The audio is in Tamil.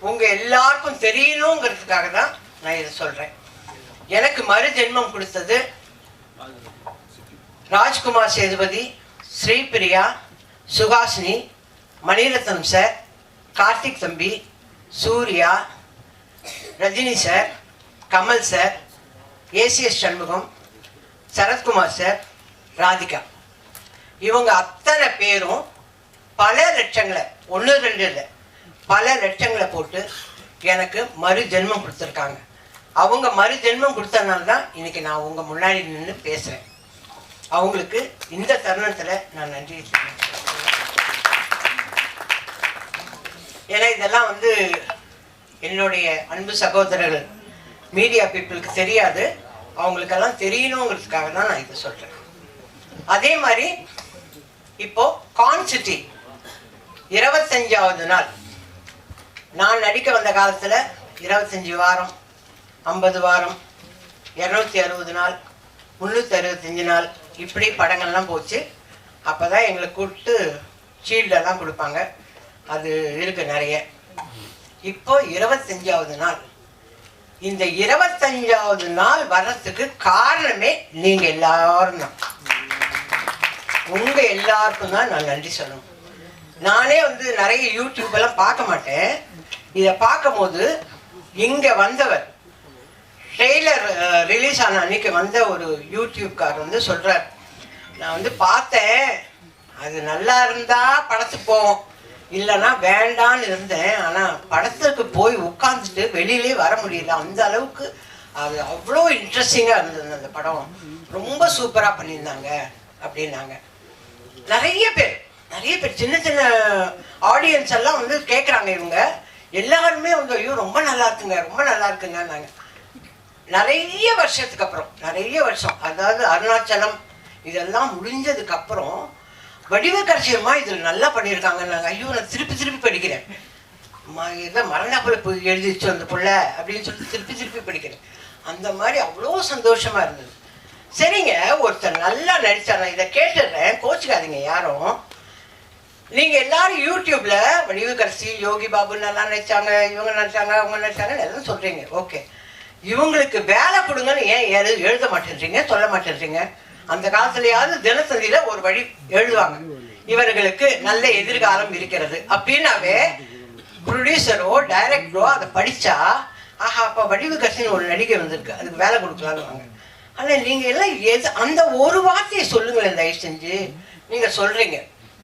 உங்கள் எல்லாருக்கும் தெரியணுங்கிறதுக்காக தான் நான் இதை சொல்கிறேன். எனக்கு மறு ஜென்மம் கொடுத்தது ராஜ்குமார் சேதுபதி, ஸ்ரீபிரியா, சுஹாசினி, மணிரத்னம் சார், கார்த்திக் தம்பி, Suriya, Rajini sir, Kamal sir, ACS Shanmugam, Sarathkumar sir, Radhika. இவங்க அத்தனை பேரும் பல லட்சங்களை, 1-2 இல்லை, பல லட்சங்களை போட்டு எனக்கு மறு ஜென்மம் கொடுத்துருக்காங்க. அவங்க மறு ஜென்மம் கொடுத்தனால தான் இன்னைக்கு நான் உங்கள் முன்னாடி நின்று பேசுகிறேன். அவங்களுக்கு இந்த தருணத்தில் நான் நன்றி சொல்றேன். ஏன்னா இதெல்லாம் என்னுடைய அன்பு சகோதரர்கள் மீடியா பீப்புளுக்கு தெரியாது, அவங்களுக்கெல்லாம் தெரியணுங்கிறதுக்காக தான் நான் இதை சொல்கிறேன். அதே மாதிரி இப்போ கான்சிட்டி 25வது நாள் நான் நடிக்க வந்த காலத்தில் 25 வாரம், 50 வாரம், 260 நாள், 365 நாள் இப்படி படங்கள்லாம் போச்சு. அப்போ தான் எங்களை கூப்பிட்டு ஷீல்டெல்லாம் கொடுப்பாங்க. அது இருக்கு நிறைய. இப்போ 25வது நாள். இந்த 25வது நாள் வர்றதுக்கு காரணமே நீங்க எல்லாரும் தான். உங்க எல்லாருக்கும் தான் நான் நன்றி சொல்லணும். நானே நிறைய யூடியூப் எல்லாம் பார்க்க மாட்டேன். இதை பார்க்கும்போது இங்க வந்தவர் ட்ரெய்லர் ரிலீஸ் ஆன அன்னைக்கு வந்த ஒரு யூடியூப்காரர் சொல்றார், நான் பார்த்தேன், அது நல்லா இருந்தா படத்துக்கு போவோம், இல்லைன்னா வேண்டான்னு இருந்தேன். ஆனால் படத்துக்கு போய் உட்காந்துட்டு வெளியிலே வர முடியல. அந்த அளவுக்கு அது அவ்வளோ இன்ட்ரெஸ்டிங்காக இருந்தது. அந்த படம் ரொம்ப சூப்பராக பண்ணியிருந்தாங்க அப்படின்னாங்க. நிறைய பேர் சின்ன சின்ன ஆடியன்ஸ் எல்லாம் கேட்குறாங்க. இவங்க எல்லாருமே ஐயோ ரொம்ப நல்லா இருக்குங்க, ரொம்ப நல்லா இருக்குங்கன்னாங்க. நிறைய வருஷத்துக்கு அப்புறம், நிறைய வருஷம், அதாவது அருணாச்சலம் இதெல்லாம் முடிஞ்சதுக்கு அப்புறம் வடிவக்கரசியம்மா இதில் நல்லா பண்ணியிருக்காங்கன்னாங்க. ஐயோ நான் திருப்பி படிக்கிறேன். இதை மரணப்புல போய் எழுதிச்சு அந்த புள்ள அப்படின்னு சொல்லிட்டு திருப்பி படிக்கிறேன். அந்த மாதிரி அவ்வளோ சந்தோஷமா இருந்தது. சரிங்க, ஒருத்தர் நல்லா நடிச்சாங்க. இதை கேட்டுடுறேன், கோச்சுக்காதீங்க யாரும். நீங்க எல்லாரும் யூடியூப்ல வடிவக்கரசி, யோகி பாபு நல்லா நடிச்சாங்க, இவங்க நடிச்சாங்க, அவங்க நடிச்சாங்க எல்லாம் சொல்றீங்க. ஓகே, இவங்களுக்கு வேலை கொடுங்கன்னு ஏன் எழுத மாட்டேன்றீங்க, சொல்ல மாட்டேன்றீங்க? அந்த காலத்துலயாவது தினசரியில ஒரு வழி எழுதுவாங்க, இவர்களுக்கு நல்ல எதிர்காலம் இருக்கிறது அப்படின்னாவே ப்ரொடியூசரோ டைரக்டரோ அதை படிச்சா ஆஹா அப்ப வடிவக்கரசின்னு ஒரு நடிகை வந்திருக்கு, அதுக்கு வேலை கொடுக்கலான்னு வாங்க. ஆனா நீங்க எல்லாம் அந்த ஒரு வார்த்தையை சொல்லுங்களேன் தயவு செஞ்சு. நீங்க சொல்றீங்க